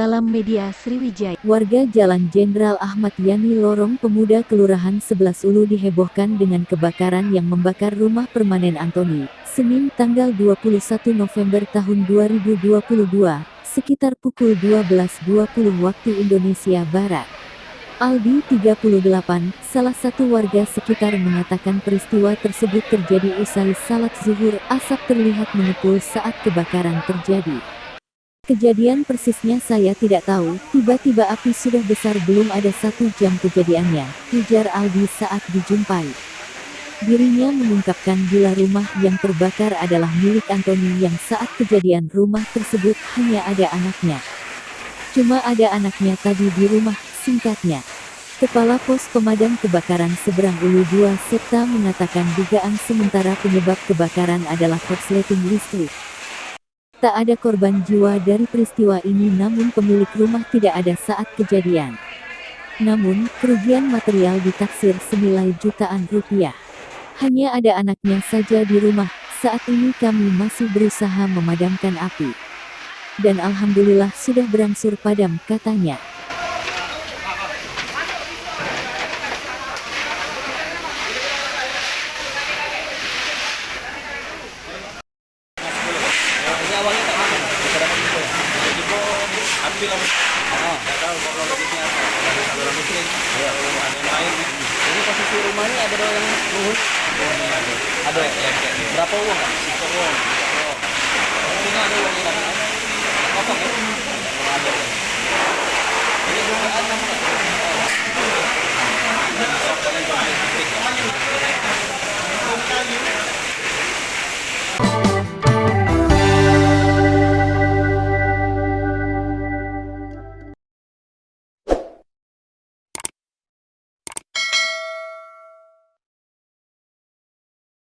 Salam Media Sriwijaya. Warga Jalan Jenderal Ahmad Yani Lorong Pemuda Kelurahan 11 Ulu dihebohkan dengan kebakaran yang membakar rumah permanen Antoni, Senin tanggal 21 November tahun 2022, sekitar pukul 12.20 waktu Indonesia Barat. Aldi, 38, salah satu warga sekitar mengatakan peristiwa tersebut terjadi usai salat zuhur. Asap terlihat mengepul saat kebakaran terjadi. Kejadian persisnya saya tidak tahu, tiba-tiba api sudah besar belum ada 1 jam kejadiannya, ujar Aldi saat dijumpai. Dirinya mengungkapkan bila rumah yang terbakar adalah milik Antoni yang saat kejadian rumah tersebut hanya ada anaknya. Cuma ada anaknya tadi di rumah, singkatnya. Kepala Pos Pemadam Kebakaran Seberang Ulu 2 Septa mengatakan dugaan sementara penyebab kebakaran adalah korsleting listrik. Tak ada korban jiwa dari peristiwa ini, namun pemilik rumah tidak ada saat kejadian. Namun, kerugian material ditaksir senilai jutaan rupiah. Hanya ada anaknya saja di rumah. Saat ini kami masih berusaha memadamkan api. Dan alhamdulillah sudah berangsur padam, katanya. Awalnya tak makan, tidak dapat info. Jadi api lah. Tak tahu kalau logisnya apa. Ada saluran listrik, ada air. Ini posisi rumah ini ada yang luhur. Ada ya. Berapa uang? Sisa uang. Ini ada uang yang dapat. Kosong ya? Ada. Ini juga ada.